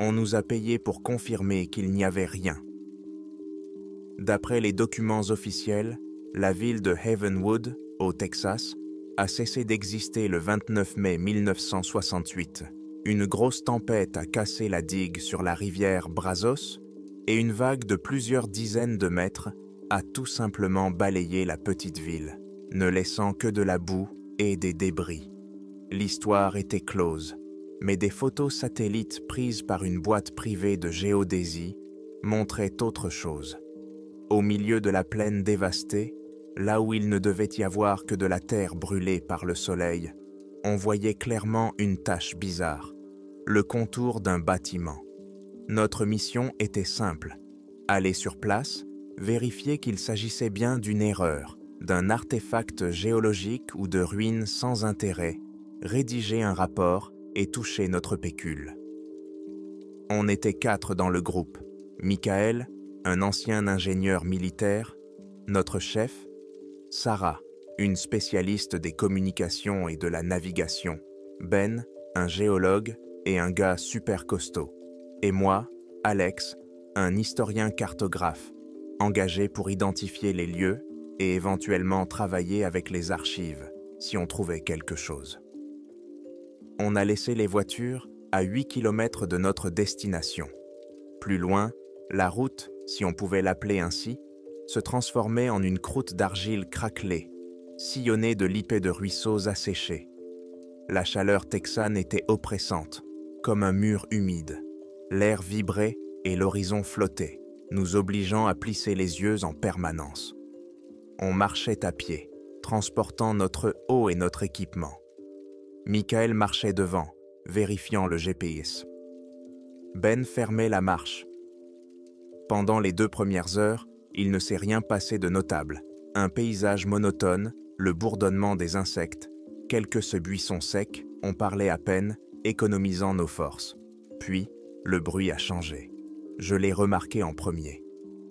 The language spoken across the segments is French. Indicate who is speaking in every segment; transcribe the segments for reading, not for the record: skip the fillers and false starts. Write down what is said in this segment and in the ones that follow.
Speaker 1: On nous a payé pour confirmer qu'il n'y avait rien. D'après les documents officiels, la ville de Havenwood, au Texas, a cessé d'exister le 29 mai 1968. Une grosse tempête a cassé la digue sur la rivière Brazos et une vague de plusieurs dizaines de mètres a tout simplement balayé la petite ville, ne laissant que de la boue et des débris. L'histoire était close, mais des photos satellites prises par une boîte privée de géodésie montraient autre chose. Au milieu de la plaine dévastée, là où il ne devait y avoir que de la terre brûlée par le soleil, on voyait clairement une tache bizarre, le contour d'un bâtiment. Notre mission était simple, aller sur place, vérifier qu'il s'agissait bien d'une erreur, d'un artefact géologique ou de ruines sans intérêt, rédiger un rapport et toucher notre pécule. On était 4 dans le groupe, Michael, un ancien ingénieur militaire, notre chef, Sarah, une spécialiste des communications et de la navigation, Ben, un géologue et un gars super costaud, et moi, Alex, un historien cartographe, engagé pour identifier les lieux et éventuellement travailler avec les archives si on trouvait quelque chose. On a laissé les voitures à 8 km de notre destination. Plus loin, la route, si on pouvait l'appeler ainsi, se transformait en une croûte d'argile craquelée, sillonnée de lipets de ruisseaux asséchés. La chaleur texane était oppressante, comme un mur humide. L'air vibrait et l'horizon flottait, nous obligeant à plisser les yeux en permanence. On marchait à pied, transportant notre eau et notre équipement. Michael marchait devant, vérifiant le GPS. Ben fermait la marche. Pendant les 2 premières heures, il ne s'est rien passé de notable. Un paysage monotone, le bourdonnement des insectes, quelques buissons secs, on parlait à peine, économisant nos forces. Puis, le bruit a changé. Je l'ai remarqué en premier.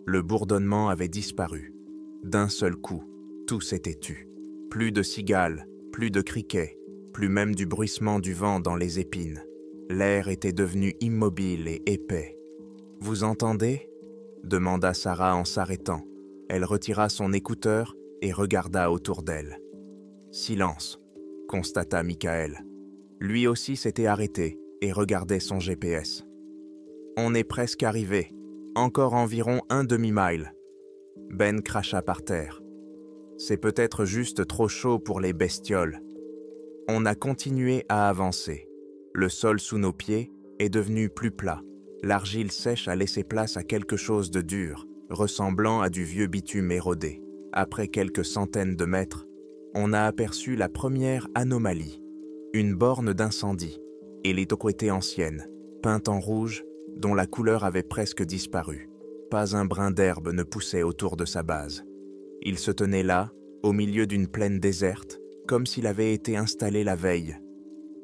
Speaker 1: Le bourdonnement avait disparu. D'un seul coup, tout s'était tu. Plus de cigales, plus de criquets, plus même du bruissement du vent dans les épines. L'air était devenu immobile et épais. « Vous entendez ?» demanda Sarah en s'arrêtant. Elle retira son écouteur et regarda autour d'elle. « Silence », constata Michael. Lui aussi s'était arrêté et regardait son GPS. « On est presque arrivé. Encore environ un demi-mile. » Ben cracha par terre. « C'est peut-être juste trop chaud pour les bestioles. » On a continué à avancer. Le sol sous nos pieds est devenu plus plat. L'argile sèche a laissé place à quelque chose de dur, ressemblant à du vieux bitume érodé. Après quelques centaines de mètres, on a aperçu la première anomalie, une borne d'incendie, et les était ancienne, peinte en rouge, dont la couleur avait presque disparu. Pas un brin d'herbe ne poussait autour de sa base. Il se tenait là, au milieu d'une plaine déserte, comme s'il avait été installé la veille.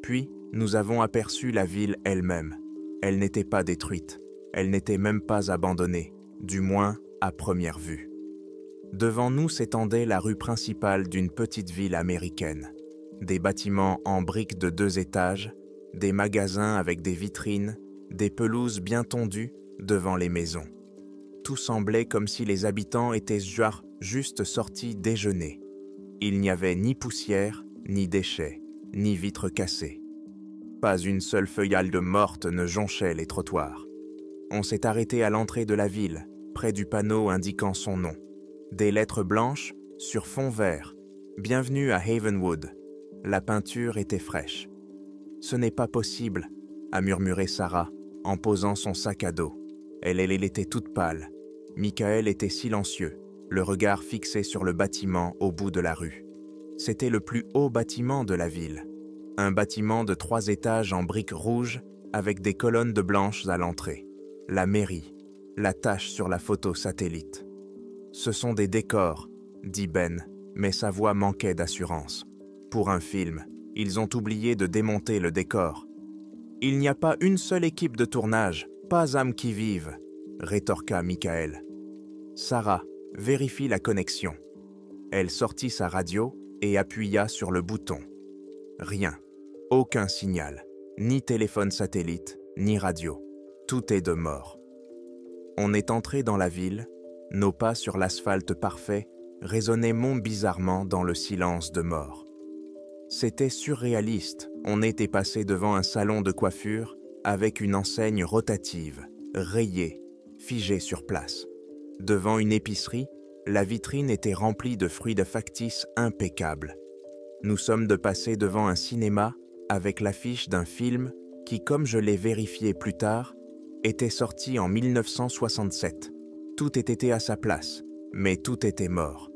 Speaker 1: Puis, nous avons aperçu la ville elle-même. Elle n'était pas détruite, elle n'était même pas abandonnée, du moins à première vue. Devant nous s'étendait la rue principale d'une petite ville américaine. Des bâtiments en briques de 2 étages, des magasins avec des vitrines, des pelouses bien tondues devant les maisons. Tout semblait comme si les habitants étaient juste sortis déjeuner. Il n'y avait ni poussière, ni déchets, ni vitres cassées. Pas une seule feuillade morte ne jonchait les trottoirs. On s'est arrêté à l'entrée de la ville, près du panneau indiquant son nom. Des lettres blanches sur fond vert. Bienvenue à Havenwood. La peinture était fraîche. « Ce n'est pas possible », a murmuré Sarah, en posant son sac à dos. Elle était toute pâle. Michael était silencieux, le regard fixé sur le bâtiment au bout de la rue. C'était le plus haut bâtiment de la ville. Un bâtiment de 3 étages en briques rouges avec des colonnes de blanches à l'entrée. La mairie, la tache sur la photo satellite. « Ce sont des décors », dit Ben, mais sa voix manquait d'assurance. « Pour un film, ils ont oublié de démonter le décor. »« Il n'y a pas une seule équipe de tournage, pas âme qui vive », rétorqua Michael. « Sarah, vérifie la connexion. » Elle sortit sa radio et appuya sur le bouton. Rien. Aucun signal, ni téléphone satellite, ni radio. Tout est de mort. On est entré dans la ville, nos pas sur l'asphalte parfait résonnaient bizarrement dans le silence de mort. C'était surréaliste, on était passé devant un salon de coiffure avec une enseigne rotative, rayée, figée sur place. Devant une épicerie, la vitrine était remplie de fruits de factice impeccables. Nous sommes de passer devant un cinéma avec l'affiche d'un film qui, comme je l'ai vérifié plus tard, était sorti en 1967. Tout était à sa place, mais tout était mort.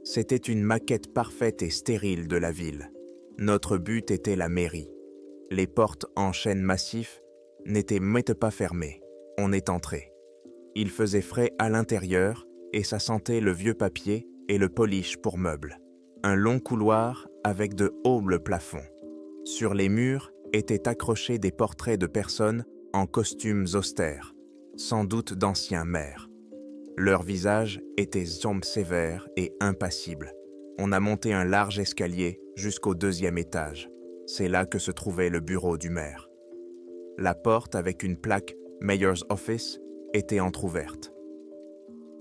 Speaker 1: C'était une maquette parfaite et stérile de la ville. Notre but était la mairie. Les portes en chêne massif n'étaient même pas fermées. On est entré. Il faisait frais à l'intérieur et ça sentait le vieux papier et le polish pour meubles. Un long couloir avec de hauts plafonds. Sur les murs étaient accrochés des portraits de personnes en costumes austères, sans doute d'anciens maires. Leurs visages étaient sombres, sévères et impassibles. On a monté un large escalier jusqu'au 2e étage. C'est là que se trouvait le bureau du maire. La porte avec une plaque « Mayor's Office » était entr'ouverte.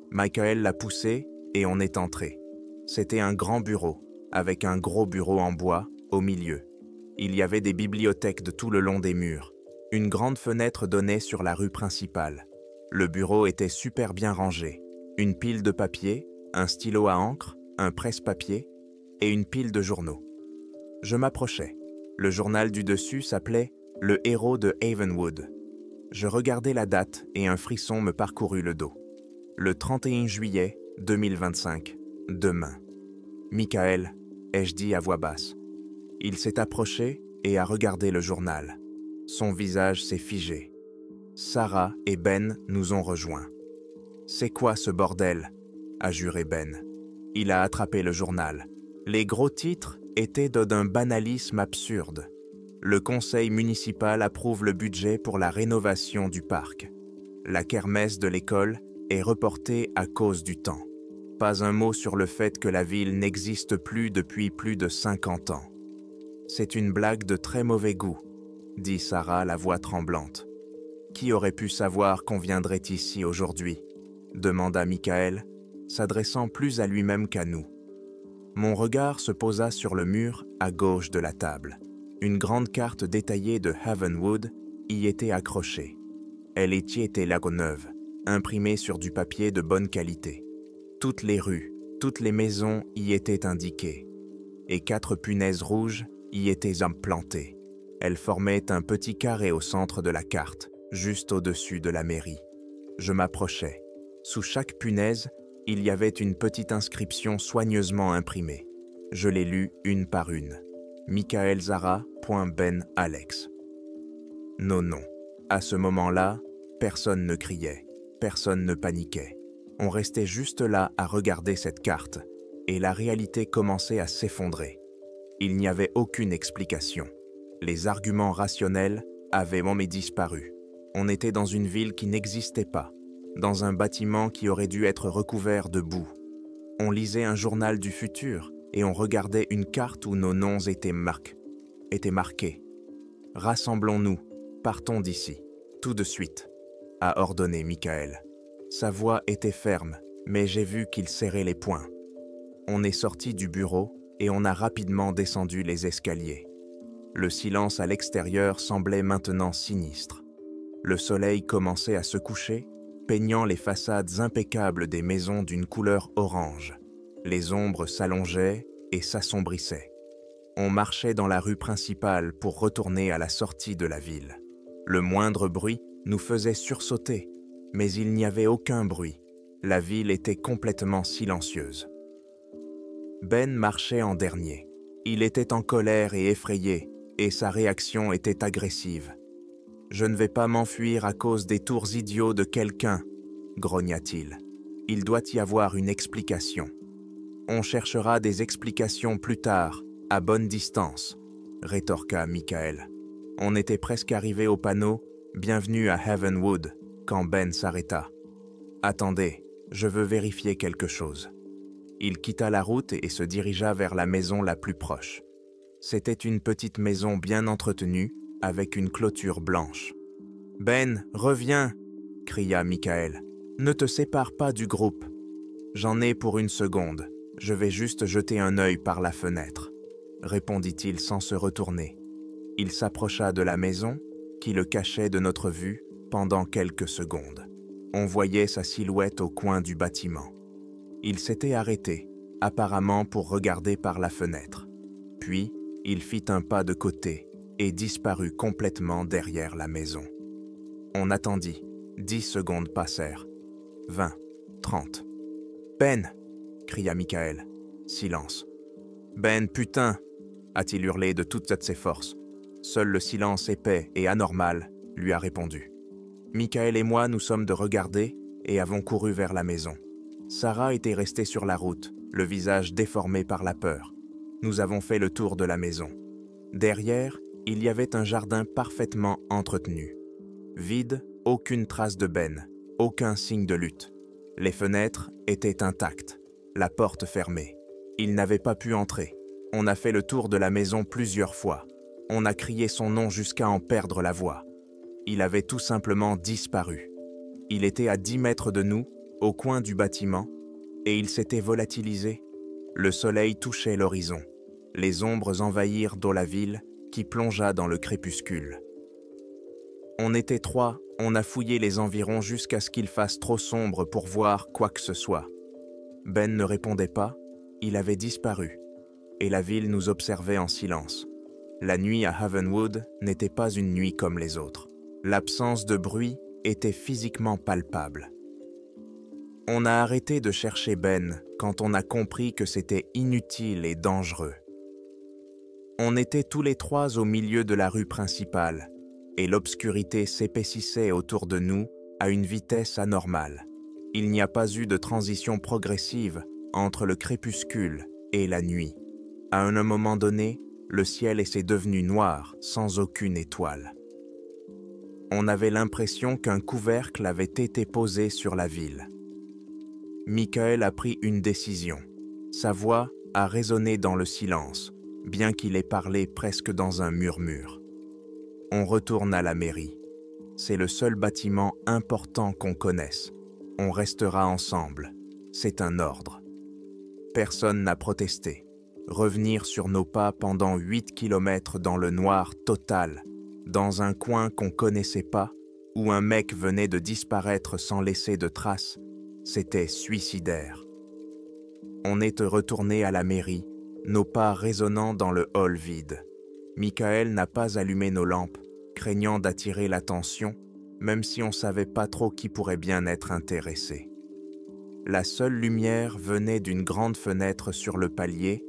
Speaker 1: Michael l'a poussée et on est entré. C'était un grand bureau, avec un gros bureau en bois au milieu. Il y avait des bibliothèques de tout le long des murs. Une grande fenêtre donnait sur la rue principale. Le bureau était super bien rangé. Une pile de papier, un stylo à encre, un presse-papier et une pile de journaux. Je m'approchais. Le journal du dessus s'appelait « Le héros de Havenwood ». Je regardais la date et un frisson me parcourut le dos. Le 31 juillet 2025, demain. « Michael », ai-je dit à voix basse. Il s'est approché et a regardé le journal. Son visage s'est figé. Sarah et Ben nous ont rejoints. « C'est quoi ce bordel ?» a juré Ben. Il a attrapé le journal. Les gros titres étaient d'un banalisme absurde. Le conseil municipal approuve le budget pour la rénovation du parc. La kermesse de l'école est reportée à cause du temps. Pas un mot sur le fait que la ville n'existe plus depuis plus de 50 ans. C'est une blague de très mauvais goût, dit Sarah, la voix tremblante. Qui aurait pu savoir qu'on viendrait ici aujourd'hui ? Demanda Michael, s'adressant plus à lui-même qu'à nous. Mon regard se posa sur le mur à gauche de la table. Une grande carte détaillée de Havenwood y était accrochée. Elle était neuve, imprimée sur du papier de bonne qualité. Toutes les rues, toutes les maisons y étaient indiquées. Et 4 punaises rouges y étaient implantées. Elles formaient un petit carré au centre de la carte, juste au-dessus de la mairie. Je m'approchais. Sous chaque punaise, il y avait une petite inscription soigneusement imprimée. Je l'ai lue une par une. Michael Zara, Ben Alex. Non. À ce moment-là, personne ne criait, personne ne paniquait. On restait juste là à regarder cette carte, et la réalité commençait à s'effondrer. Il n'y avait aucune explication. Les arguments rationnels avaient disparu. On était dans une ville qui n'existait pas, dans un bâtiment qui aurait dû être recouvert de boue. On lisait un journal du futur et on regardait une carte où nos noms étaient marqués. « Rassemblons-nous, partons d'ici, tout de suite », a ordonné Michael. Sa voix était ferme, mais j'ai vu qu'il serrait les poings. On est sorti du bureau et on a rapidement descendu les escaliers. Le silence à l'extérieur semblait maintenant sinistre. Le soleil commençait à se coucher, peignant les façades impeccables des maisons d'une couleur orange. Les ombres s'allongeaient et s'assombrissaient. On marchait dans la rue principale pour retourner à la sortie de la ville. Le moindre bruit nous faisait sursauter, mais il n'y avait aucun bruit. La ville était complètement silencieuse. Ben marchait en dernier. Il était en colère et effrayé, et sa réaction était agressive. « Je ne vais pas m'enfuir à cause des tours idiots de quelqu'un », grogna-t-il. « Il doit y avoir une explication. » « On cherchera des explications plus tard, à bonne distance, » rétorqua Michael. On était presque arrivé au panneau « Bienvenue à Havenwood » quand Ben s'arrêta. « Attendez, je veux vérifier quelque chose. » Il quitta la route et se dirigea vers la maison la plus proche. C'était une petite maison bien entretenue, avec une clôture blanche. Ben, reviens !» cria Michael. « Ne te sépare pas du groupe. J'en ai pour une seconde. Je vais juste jeter un œil par la fenêtre, » répondit-il sans se retourner. Il s'approcha de la maison, qui le cachait de notre vue pendant quelques secondes. On voyait sa silhouette au coin du bâtiment. Il s'était arrêté, apparemment pour regarder par la fenêtre. Puis, il fit un pas de côté et disparut complètement derrière la maison. On attendit. 10 secondes passèrent. 20, 30. « Ben !» cria Michael. Silence. « Ben, putain !» a-t-il hurlé de toutes ses forces. Seul le silence épais et anormal lui a répondu. Michael et moi nous sommes de regarder et avons couru vers la maison. Sarah était restée sur la route, le visage déformé par la peur. Nous avons fait le tour de la maison. Derrière, il y avait un jardin parfaitement entretenu. Vide, aucune trace de Ben, aucun signe de lutte. Les fenêtres étaient intactes, la porte fermée. Il n'avait pas pu entrer. On a fait le tour de la maison plusieurs fois. On a crié son nom jusqu'à en perdre la voix. Il avait tout simplement disparu. Il était à 10 mètres de nous, au coin du bâtiment, et il s'était volatilisé. Le soleil touchait l'horizon. Les ombres envahirent dans la ville, qui plongea dans le crépuscule. On était 3, on a fouillé les environs jusqu'à ce qu'il fasse trop sombre pour voir quoi que ce soit. Ben ne répondait pas, il avait disparu, et la ville nous observait en silence. La nuit à Havenwood n'était pas une nuit comme les autres. L'absence de bruit était physiquement palpable. On a arrêté de chercher Ben quand on a compris que c'était inutile et dangereux. On était tous les 3 au milieu de la rue principale, et l'obscurité s'épaississait autour de nous à une vitesse anormale. Il n'y a pas eu de transition progressive entre le crépuscule et la nuit. À un moment donné, le ciel était devenu noir sans aucune étoile. On avait l'impression qu'un couvercle avait été posé sur la ville. Michael a pris une décision. Sa voix a résonné dans le silence, bien qu'il ait parlé presque dans un murmure. On retourne à la mairie. C'est le seul bâtiment important qu'on connaisse. On restera ensemble. C'est un ordre. Personne n'a protesté. Revenir sur nos pas pendant 8 kilomètres dans le noir total, dans un coin qu'on connaissait pas, où un mec venait de disparaître sans laisser de traces, c'était suicidaire. On est retourné à la mairie, nos pas résonnant dans le hall vide. Michael n'a pas allumé nos lampes, craignant d'attirer l'attention, même si on savait pas trop qui pourrait bien être intéressé. La seule lumière venait d'une grande fenêtre sur le palier,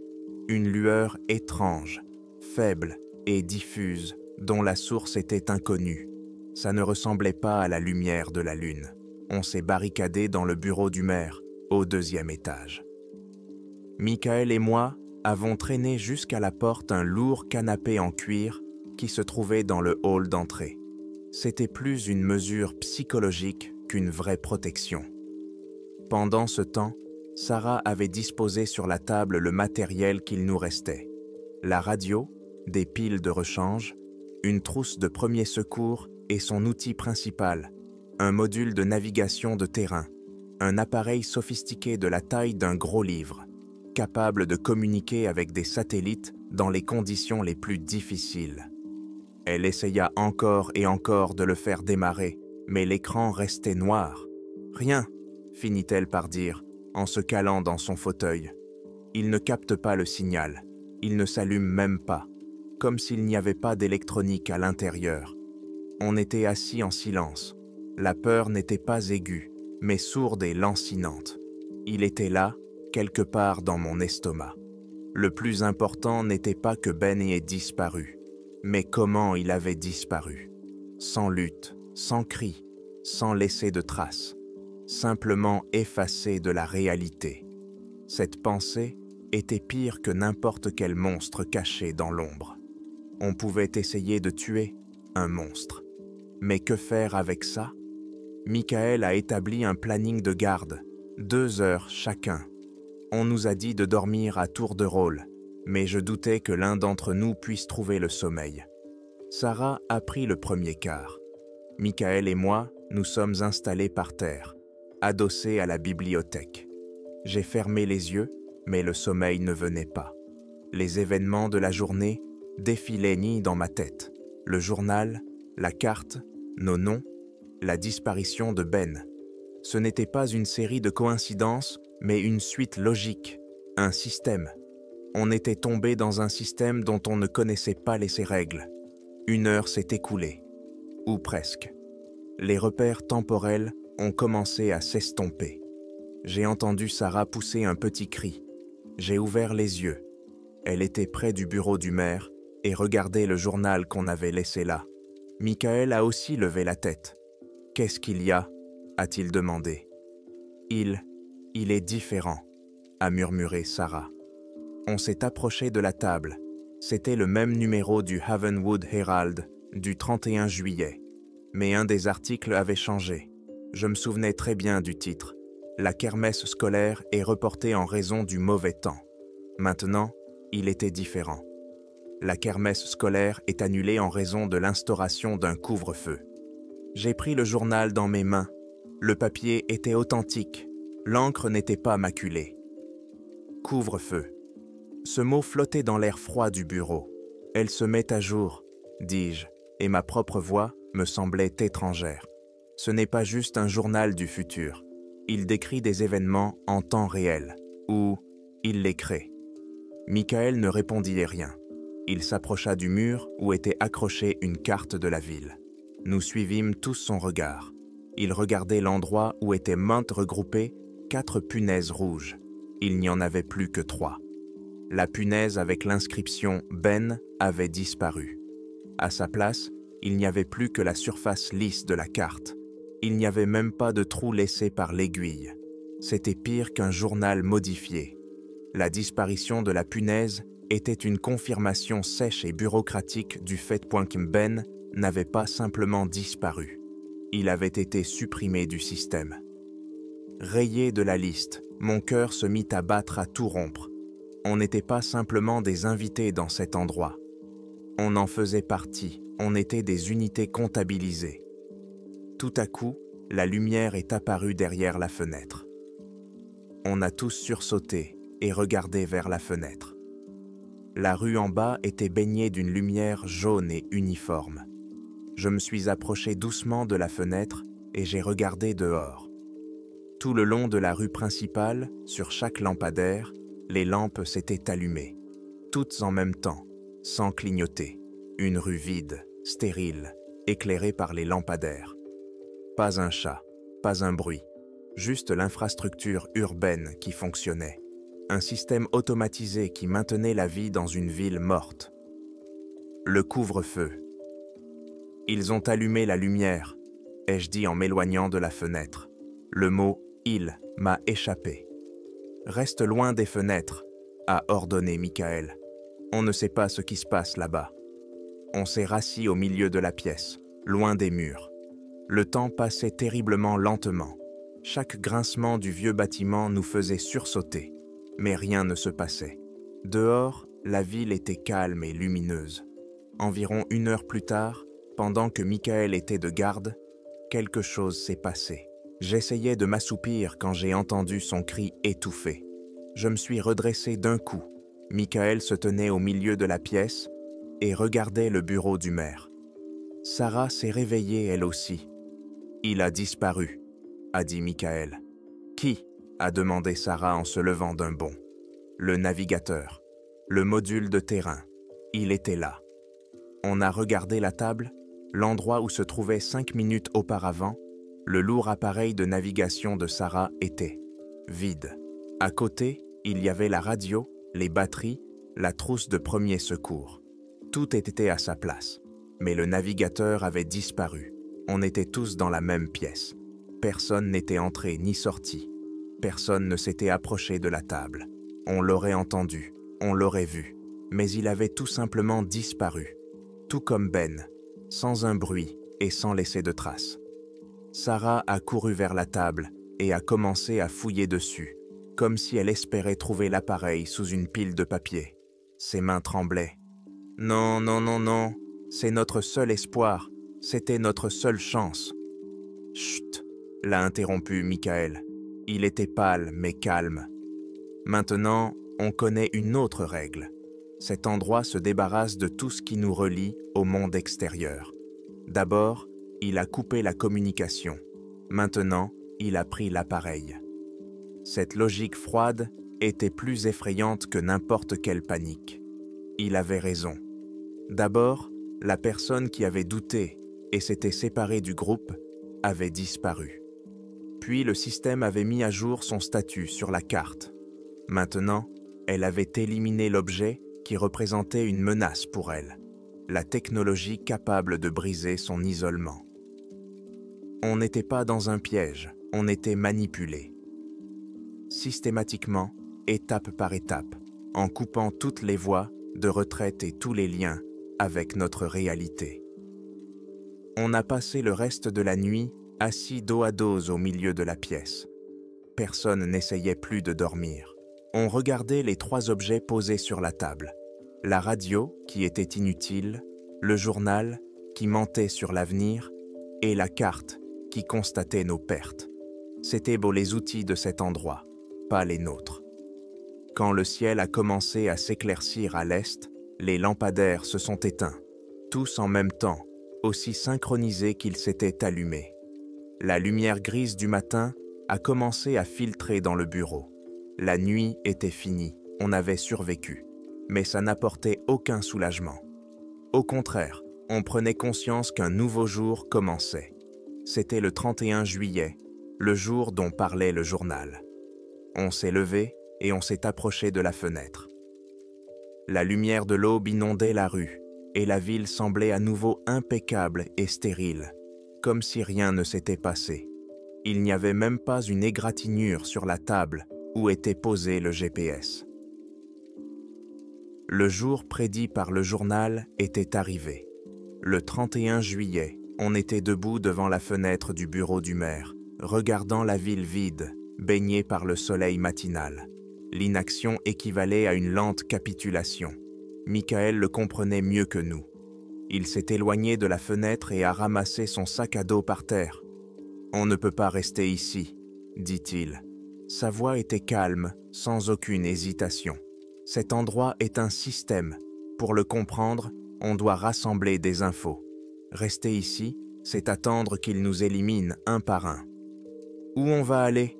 Speaker 1: une lueur étrange, faible et diffuse, dont la source était inconnue. Ça ne ressemblait pas à la lumière de la lune. On s'est barricadé dans le bureau du maire, au 2e étage. Michael et moi avons traîné jusqu'à la porte un lourd canapé en cuir qui se trouvait dans le hall d'entrée. C'était plus une mesure psychologique qu'une vraie protection. Pendant ce temps, Sarah avait disposé sur la table le matériel qu'il nous restait. La radio, des piles de rechange, une trousse de premiers secours et son outil principal, un module de navigation de terrain, un appareil sophistiqué de la taille d'un gros livre, capable de communiquer avec des satellites dans les conditions les plus difficiles. Elle essaya encore et encore de le faire démarrer, mais l'écran restait noir. « Rien », finit-elle par dire, en se calant dans son fauteuil. Il ne capte pas le signal, il ne s'allume même pas, comme s'il n'y avait pas d'électronique à l'intérieur. On était assis en silence. La peur n'était pas aiguë, mais sourde et lancinante. Il était là, quelque part dans mon estomac. Le plus important n'était pas que Ben ait disparu, mais comment il avait disparu. Sans lutte, sans cri, sans laisser de traces. Simplement effacé de la réalité. Cette pensée était pire que n'importe quel monstre caché dans l'ombre. On pouvait essayer de tuer un monstre. Mais que faire avec ça? Michael a établi un planning de garde, 2 heures chacun. On nous a dit de dormir à tour de rôle, mais je doutais que l'un d'entre nous puisse trouver le sommeil. Sarah a pris le premier quart. Michael et moi, nous sommes installés par terre, adossés à la bibliothèque. J'ai fermé les yeux, mais le sommeil ne venait pas. Les événements de la journée défilaient ni dans ma tête. Le journal, la carte, nos noms, la disparition de Ben. Ce n'était pas une série de coïncidences, mais une suite logique, un système. On était tombé dans un système dont on ne connaissait pas ses règles. 1 heure s'est écoulée, ou presque. Les repères temporels ont commencé à s'estomper. J'ai entendu Sarah pousser un petit cri. J'ai ouvert les yeux. Elle était près du bureau du maire et regardait le journal qu'on avait laissé là. Michael a aussi levé la tête. « Qu'est-ce qu'il y a » a-t-il demandé. « Il est différent » a murmuré Sarah. On s'est approché de la table. C'était le même numéro du Havenwood Herald du 31 juillet. Mais un des articles avait changé. Je me souvenais très bien du titre. La kermesse scolaire est reportée en raison du mauvais temps. Maintenant, il était différent. La kermesse scolaire est annulée en raison de l'instauration d'un couvre-feu. J'ai pris le journal dans mes mains. Le papier était authentique. L'encre n'était pas maculée. Couvre-feu. Ce mot flottait dans l'air froid du bureau. Elle se met à jour, dis-je, et ma propre voix me semblait étrangère. Ce n'est pas juste un journal du futur. Il décrit des événements en temps réel, ou il les crée. Michael ne répondit rien. Il s'approcha du mur où était accrochée une carte de la ville. Nous suivîmes tous son regard. Il regardait l'endroit où étaient maintes regroupées 4 punaises rouges. Il n'y en avait plus que 3. La punaise avec l'inscription « Ben » avait disparu. À sa place, il n'y avait plus que la surface lisse de la carte. Il n'y avait même pas de trou laissé par l'aiguille. C'était pire qu'un journal modifié. La disparition de la punaise était une confirmation sèche et bureaucratique du fait que Ben n'avait pas simplement disparu. Il avait été supprimé du système. Rayé de la liste, mon cœur se mit à battre à tout rompre. On n'était pas simplement des invités dans cet endroit. On en faisait partie, on était des unités comptabilisées. Tout à coup, la lumière est apparue derrière la fenêtre. On a tous sursauté et regardé vers la fenêtre. La rue en bas était baignée d'une lumière jaune et uniforme. Je me suis approché doucement de la fenêtre et j'ai regardé dehors. Tout le long de la rue principale, sur chaque lampadaire, les lampes s'étaient allumées, toutes en même temps, sans clignoter. Une rue vide, stérile, éclairée par les lampadaires. Pas un chat, pas un bruit, juste l'infrastructure urbaine qui fonctionnait. Un système automatisé qui maintenait la vie dans une ville morte. Le couvre-feu. Ils ont allumé la lumière, ai-je dit en m'éloignant de la fenêtre. Le mot « il » m'a échappé. Reste loin des fenêtres, a ordonné Michael. On ne sait pas ce qui se passe là-bas. On s'est rassis au milieu de la pièce, loin des murs. Le temps passait terriblement lentement. Chaque grincement du vieux bâtiment nous faisait sursauter, mais rien ne se passait. Dehors, la ville était calme et lumineuse. Environ 1 heure plus tard, pendant que Michael était de garde, quelque chose s'est passé. J'essayais de m'assoupir quand j'ai entendu son cri étouffé. Je me suis redressé d'un coup. Michael se tenait au milieu de la pièce et regardait le bureau du maire. Sarah s'est réveillée elle aussi. « Il a disparu », a dit Michael. « Qui ?» a demandé Sarah en se levant d'un bond. « Le navigateur, le module de terrain. Il était là. » On a regardé la table, l'endroit où se trouvait 5 minutes auparavant. Le lourd appareil de navigation de Sarah était vide. À côté, il y avait la radio, les batteries, la trousse de premiers secours. Tout était à sa place. Mais le navigateur avait disparu. On était tous dans la même pièce. Personne n'était entré ni sorti. Personne ne s'était approché de la table. On l'aurait entendu, on l'aurait vu. Mais il avait tout simplement disparu. Tout comme Ben, sans un bruit et sans laisser de traces. Sarah a couru vers la table et a commencé à fouiller dessus, comme si elle espérait trouver l'appareil sous une pile de papier. Ses mains tremblaient. « Non, non, non, non, c'est notre seul espoir, C'était notre seule chance. » « Chut !» l'a interrompu Michael. Il était pâle mais calme. « Maintenant, on connaît une autre règle. Cet endroit se débarrasse de tout ce qui nous relie au monde extérieur. D'abord, il a coupé la communication. Maintenant, il a pris l'appareil. » Cette logique froide était plus effrayante que n'importe quelle panique. Il avait raison. D'abord, la personne qui avait douté et s'était séparée du groupe avait disparu. Puis le système avait mis à jour son statut sur la carte. Maintenant, elle avait éliminé l'objet qui représentait une menace pour elle, la technologie capable de briser son isolement. On n'était pas dans un piège, on était manipulé. Systématiquement, étape par étape, en coupant toutes les voies de retraite et tous les liens avec notre réalité. On a passé le reste de la nuit assis dos à dos au milieu de la pièce. Personne n'essayait plus de dormir. On regardait les 3 objets posés sur la table. La radio, qui était inutile, le journal, qui mentait sur l'avenir, et la carte, qui constatait nos pertes. C'étaient beaux les outils de cet endroit, pas les nôtres. Quand le ciel a commencé à s'éclaircir à l'est, les lampadaires se sont éteints, tous en même temps, aussi synchronisés qu'ils s'étaient allumés. La lumière grise du matin a commencé à filtrer dans le bureau. La nuit était finie, on avait survécu, mais ça n'apportait aucun soulagement. Au contraire, on prenait conscience qu'un nouveau jour commençait. C'était le 31 juillet, le jour dont parlait le journal. On s'est levé et on s'est approché de la fenêtre. La lumière de l'aube inondait la rue, et la ville semblait à nouveau impeccable et stérile, comme si rien ne s'était passé. Il n'y avait même pas une égratignure sur la table où était posé le GPS. Le jour prédit par le journal était arrivé. Le 31 juillet, on était debout devant la fenêtre du bureau du maire, regardant la ville vide, baignée par le soleil matinal. L'inaction équivalait à une lente capitulation. Michael le comprenait mieux que nous. Il s'est éloigné de la fenêtre et a ramassé son sac à dos par terre. « On ne peut pas rester ici, » dit-il. Sa voix était calme, sans aucune hésitation. « Cet endroit est un système. Pour le comprendre, on doit rassembler des infos. Rester ici, c'est attendre qu'il nous élimine un par un. »« Où on va aller ?»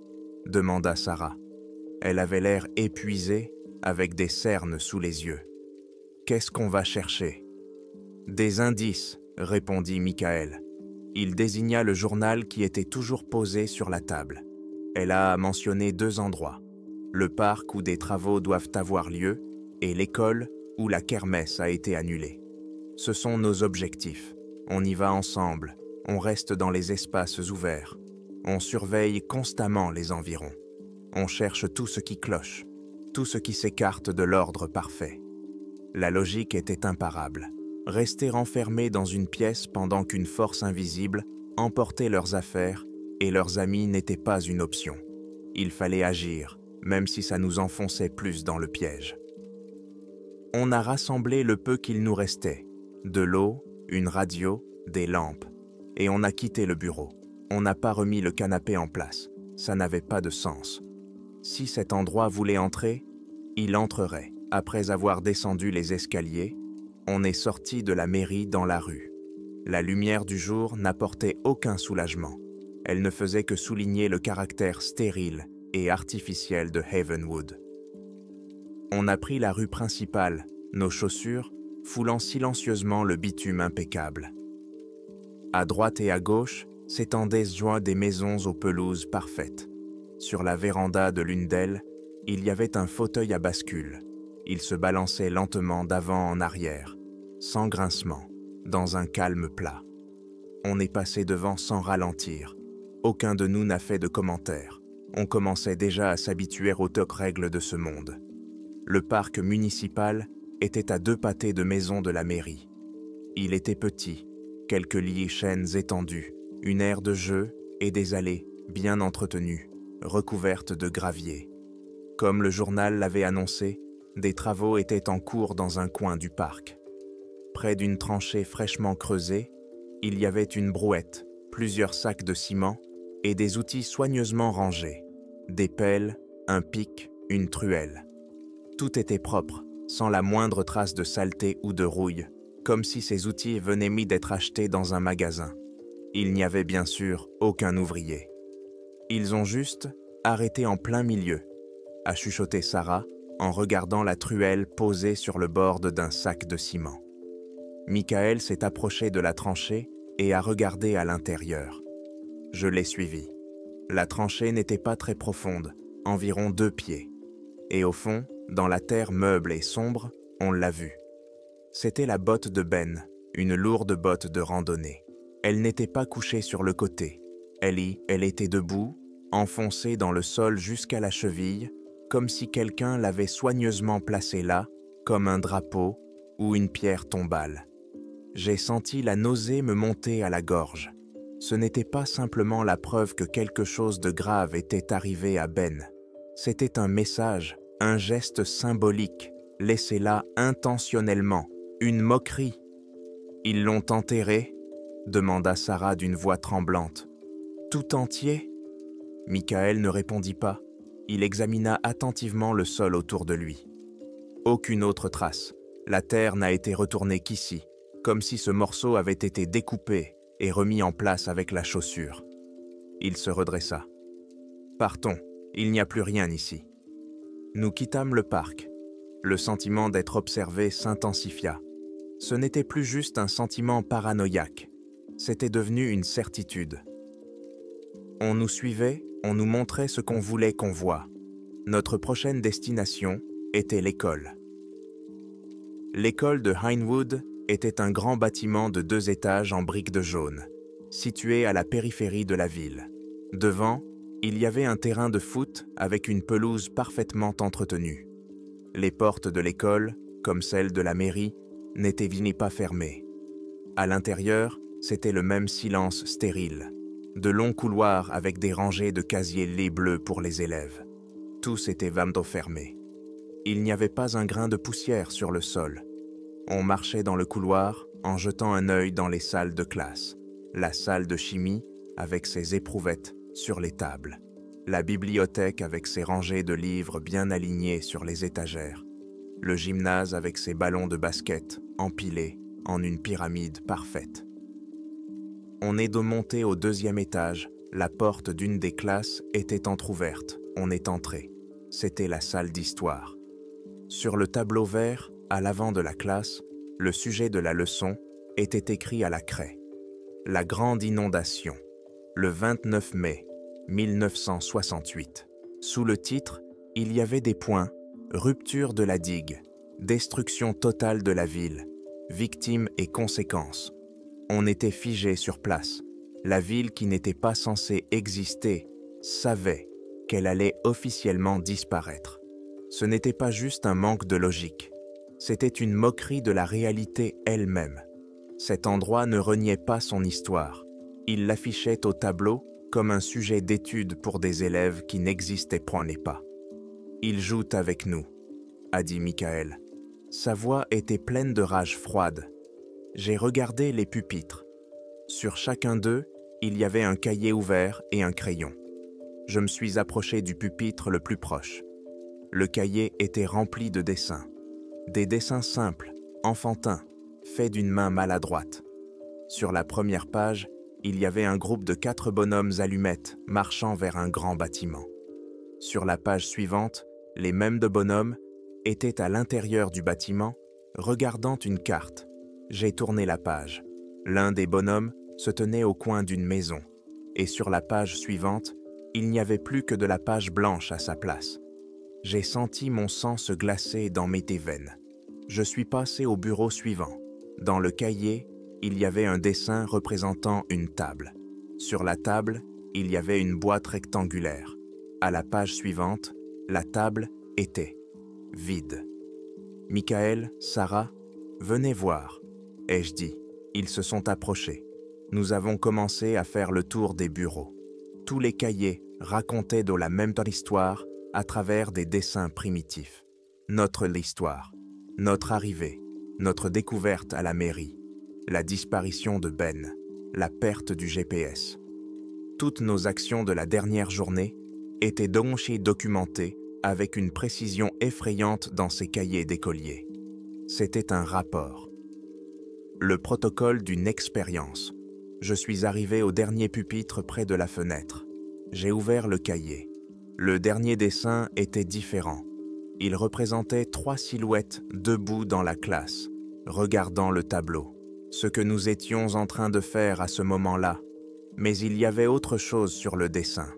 Speaker 1: demanda Sarah. Elle avait l'air épuisée, avec des cernes sous les yeux. « Qu'est-ce qu'on va chercher ?»« Des indices, » répondit Michael. Il désigna le journal qui était toujours posé sur la table. Elle a mentionné 2 endroits, le parc où des travaux doivent avoir lieu et l'école où la kermesse a été annulée. Ce sont nos objectifs. On y va ensemble, on reste dans les espaces ouverts, on surveille constamment les environs. On cherche tout ce qui cloche, tout ce qui s'écarte de l'ordre parfait. La logique était imparable. Rester enfermés dans une pièce pendant qu'une force invisible emportait leurs affaires et leurs amis n'était pas une option. Il fallait agir, même si ça nous enfonçait plus dans le piège. On a rassemblé le peu qu'il nous restait, de l'eau, une radio, des lampes, et on a quitté le bureau. On n'a pas remis le canapé en place, ça n'avait pas de sens. Si cet endroit voulait entrer, il entrerait. Après avoir descendu les escaliers, on est sorti de la mairie dans la rue. La lumière du jour n'apportait aucun soulagement. Elle ne faisait que souligner le caractère stérile et artificiel de Havenwood. On a pris la rue principale, nos chaussures foulant silencieusement le bitume impeccable. À droite et à gauche s'étendaient des maisons aux pelouses parfaites. Sur la véranda de l'une d'elles, il y avait un fauteuil à bascule. Il se balançait lentement d'avant en arrière, sans grincement, dans un calme plat. On est passé devant sans ralentir. Aucun de nous n'a fait de commentaires. On commençait déjà à s'habituer aux règles de ce monde. Le parc municipal était à 2 pâtés de maisons de la mairie. Il était petit, quelques lits chênes étendus, une aire de jeu et des allées bien entretenues, recouvertes de gravier. Comme le journal l'avait annoncé, des travaux étaient en cours dans un coin du parc. Près d'une tranchée fraîchement creusée, Il y avait une brouette, plusieurs sacs de ciment et des outils soigneusement rangés. Des pelles, un pic, une truelle. Tout était propre, sans la moindre trace de saleté ou de rouille, comme si ces outils venaient mis d'être achetés dans un magasin. Il n'y avait bien sûr aucun ouvrier. Ils ont juste arrêté en plein milieu, a chuchoté Sarah en regardant la truelle posée sur le bord d'un sac de ciment. Michael s'est approché de la tranchée et a regardé à l'intérieur. Je l'ai suivi. La tranchée n'était pas très profonde, environ 2 pieds. Et au fond, dans la terre meuble et sombre, on l'a vue. C'était la botte de Ben, une lourde botte de randonnée. Elle n'était pas couchée sur le côté. Elle était debout, enfoncée dans le sol jusqu'à la cheville, comme si quelqu'un l'avait soigneusement placée là, comme un drapeau ou une pierre tombale. J'ai senti la nausée me monter à la gorge. Ce n'était pas simplement la preuve que quelque chose de grave était arrivé à Ben. C'était un message, un geste symbolique, laissé là intentionnellement, une moquerie. « Ils l'ont enterré ?» demanda Sarah d'une voix tremblante. « Tout entier ?» Michael ne répondit pas. Il examina attentivement le sol autour de lui. Aucune autre trace. La terre n'a été retournée qu'ici, comme si ce morceau avait été découpé et remis en place avec la chaussure. Il se redressa. « Partons, il n'y a plus rien ici. » Nous quittâmes le parc. Le sentiment d'être observé s'intensifia. Ce n'était plus juste un sentiment paranoïaque. C'était devenu une certitude. On nous suivait, on nous montrait ce qu'on voulait qu'on voie. Notre prochaine destination était l'école. L'école de Hinewood était un grand bâtiment de 2 étages en briques de jaune, situé à la périphérie de la ville. Devant, il y avait un terrain de foot avec une pelouse parfaitement entretenue. Les portes de l'école, comme celles de la mairie, n'étaient pas fermées. À l'intérieur, c'était le même silence stérile. De longs couloirs avec des rangées de casiers lait bleu pour les élèves. Tous étaient fermés. Il n'y avait pas un grain de poussière sur le sol. On marchait dans le couloir en jetant un œil dans les salles de classe. La salle de chimie avec ses éprouvettes sur les tables. La bibliothèque avec ses rangées de livres bien alignés sur les étagères. Le gymnase avec ses ballons de basket empilés en une pyramide parfaite. On est de monter au 2e étage. La porte d'une des classes était entr'ouverte. On est entré. C'était la salle d'histoire. Sur le tableau vert, à l'avant de la classe, le sujet de la leçon était écrit à la craie. La grande inondation, le 29 mai 1968. Sous le titre, il y avait des points, rupture de la digue, destruction totale de la ville, victimes et conséquences. On était figé sur place. La ville qui n'était pas censée exister savait qu'elle allait officiellement disparaître. Ce n'était pas juste un manque de logique. C'était une moquerie de la réalité elle-même. Cet endroit ne reniait pas son histoire. Il l'affichait au tableau comme un sujet d'étude pour des élèves qui n'existaient point pas. « Ils jouent avec nous », a dit Michael. Sa voix était pleine de rage froide. J'ai regardé les pupitres. Sur chacun d'eux, il y avait un cahier ouvert et un crayon. Je me suis approché du pupitre le plus proche. Le cahier était rempli de dessins. Des dessins simples, enfantins, faits d'une main maladroite. Sur la première page, il y avait un groupe de 4 bonhommes allumettes marchant vers un grand bâtiment. Sur la page suivante, les mêmes 2 bonhommes étaient à l'intérieur du bâtiment, regardant une carte. J'ai tourné la page. L'un des bonhommes se tenait au coin d'une maison, et sur la page suivante, il n'y avait plus que de la page blanche à sa place. J'ai senti mon sang se glacer dans mes veines. Je suis passé au bureau suivant. Dans le cahier, il y avait un dessin représentant une table. Sur la table, il y avait une boîte rectangulaire. À la page suivante, la table était vide. « Michael, Sarah, venez voir », ai-je dit. Ils se sont approchés. Nous avons commencé à faire le tour des bureaux. Tous les cahiers racontaient de la même histoire à travers des dessins primitifs. Notre histoire, notre arrivée, notre découverte à la mairie, la disparition de Ben. la perte du GPS. Toutes nos actions de la dernière journée étaient donc documentées avec une précision effrayante dans ses cahiers d'écolier. C'était un rapport. Le protocole d'une expérience. Je suis arrivé au dernier pupitre près de la fenêtre. J'ai ouvert le cahier. Le dernier dessin était différent. Il représentait 3 silhouettes debout dans la classe, regardant le tableau. Ce que nous étions en train de faire à ce moment-là. Mais il y avait autre chose sur le dessin.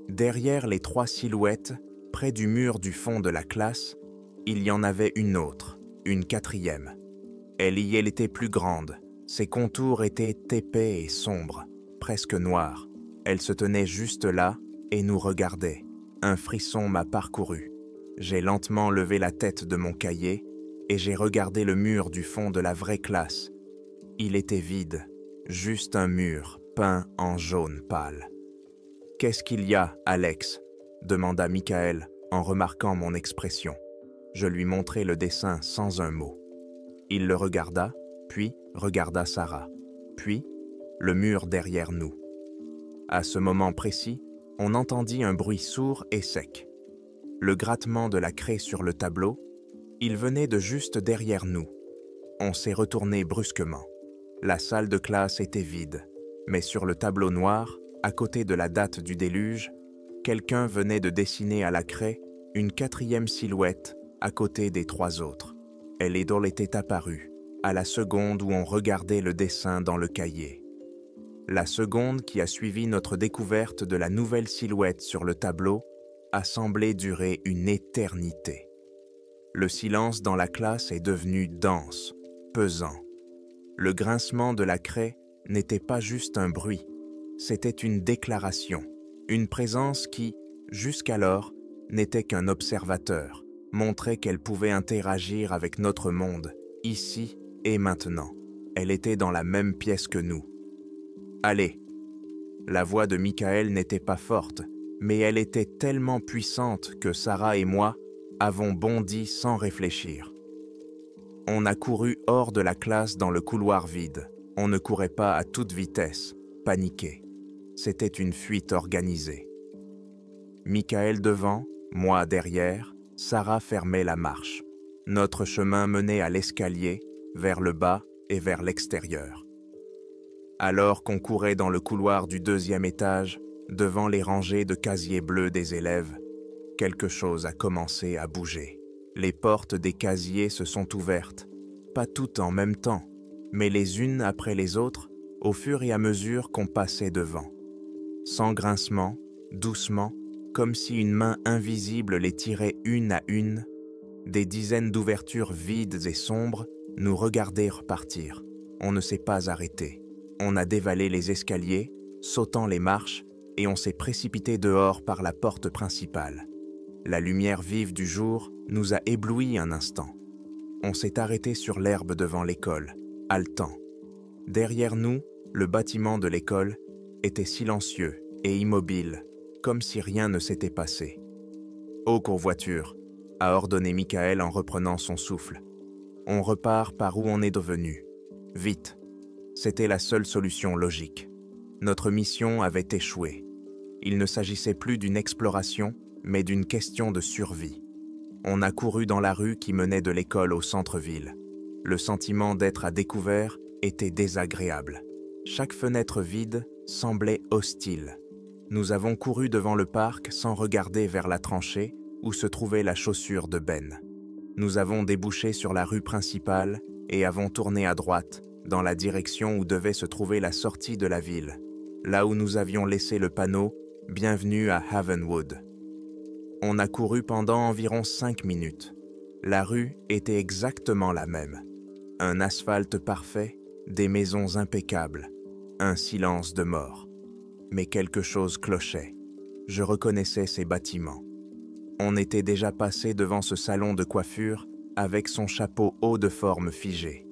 Speaker 1: Derrière les 3 silhouettes, près du mur du fond de la classe, il y en avait une autre, une 4e. Elle était plus grande. Ses contours étaient épais et sombres, presque noirs. Elle se tenait juste là et nous regardait. Un frisson m'a parcouru. J'ai lentement levé la tête de mon cahier et j'ai regardé le mur du fond de la vraie classe. Il était vide, juste un mur peint en jaune pâle. « Qu'est-ce qu'il y a, Alex ?» demanda Michael en remarquant mon expression. Je lui montrai le dessin sans un mot. Il le regarda, puis regarda Sarah, puis le mur derrière nous. À ce moment précis, on entendit un bruit sourd et sec. Le grattement de la craie sur le tableau, il venait de juste derrière nous. On s'est retourné brusquement. La salle de classe était vide, mais sur le tableau noir, à côté de la date du déluge, quelqu'un venait de dessiner à la craie une 4e silhouette à côté des 3 autres. Elle était apparue, à la seconde où on regardait le dessin dans le cahier. La seconde qui a suivi notre découverte de la nouvelle silhouette sur le tableau a semblé durer une éternité. Le silence dans la classe est devenu dense, pesant. Le grincement de la craie n'était pas juste un bruit, c'était une déclaration, une présence qui, jusqu'alors, n'était qu'un observateur, montrait qu'elle pouvait interagir avec notre monde, ici et maintenant. Elle était dans la même pièce que nous. « Allez !» La voix de Michael n'était pas forte, mais elle était tellement puissante que Sarah et moi avons bondi sans réfléchir. On a couru hors de la classe dans le couloir vide. On ne courait pas à toute vitesse, paniqué. C'était une fuite organisée. Michael devant, moi derrière, Sarah fermait la marche. Notre chemin menait à l'escalier, vers le bas et vers l'extérieur. Alors qu'on courait dans le couloir du 2e étage, devant les rangées de casiers bleus des élèves, quelque chose a commencé à bouger. Les portes des casiers se sont ouvertes, pas toutes en même temps, mais les unes après les autres, au fur et à mesure qu'on passait devant. Sans grincement, doucement, comme si une main invisible les tirait une à une, des dizaines d'ouvertures vides et sombres nous regardaient repartir. On ne s'est pas arrêté. On a dévalé les escaliers, sautant les marches, et on s'est précipité dehors par la porte principale. La lumière vive du jour nous a éblouis un instant. On s'est arrêté sur l'herbe devant l'école, haletant. Derrière nous, le bâtiment de l'école était silencieux et immobile, comme si rien ne s'était passé. « Au courvoiture », a ordonné Michael en reprenant son souffle. « On repart par où on est devenu. Vite !» C'était la seule solution logique. Notre mission avait échoué. Il ne s'agissait plus d'une exploration, mais d'une question de survie. On a couru dans la rue qui menait de l'école au centre-ville. Le sentiment d'être à découvert était désagréable. Chaque fenêtre vide semblait hostile. Nous avons couru devant le parc sans regarder vers la tranchée où se trouvait la chaussure de Ben. Nous avons débouché sur la rue principale et avons tourné à droite, dans la direction où devait se trouver la sortie de la ville, là où nous avions laissé le panneau « Bienvenue à Havenwood ». On a couru pendant environ 5 minutes. La rue était exactement la même. Un asphalte parfait, des maisons impeccables, un silence de mort. Mais quelque chose clochait. Je reconnaissais ces bâtiments. On était déjà passé devant ce salon de coiffure avec son chapeau haut de forme figée.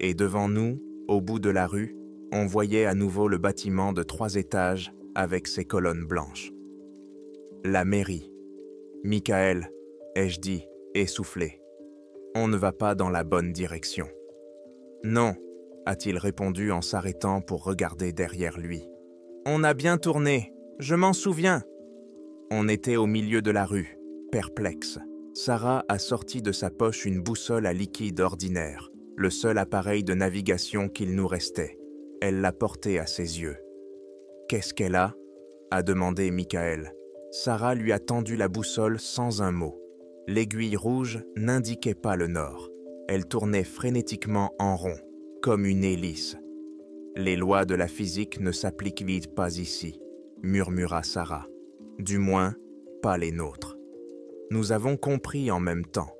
Speaker 1: Et devant nous, au bout de la rue, on voyait à nouveau le bâtiment de 3 étages avec ses colonnes blanches. La mairie. Michael, ai-je dit, essoufflé. On ne va pas dans la bonne direction. Non, a-t-il répondu en s'arrêtant pour regarder derrière lui. « On a bien tourné, je m'en souviens. » On était au milieu de la rue, perplexe. Sarah a sorti de sa poche une boussole à liquide ordinaire, le seul appareil de navigation qu'il nous restait. Elle l'a portée à ses yeux. « Qu'est-ce qu'elle a ?» a demandé Michael. Sarah lui a tendu la boussole sans un mot. L'aiguille rouge n'indiquait pas le nord. Elle tournait frénétiquement en rond, comme une hélice. « Les lois de la physique ne s'appliquent pas ici, » murmura Sarah. « Du moins, pas les nôtres. » Nous avons compris en même temps.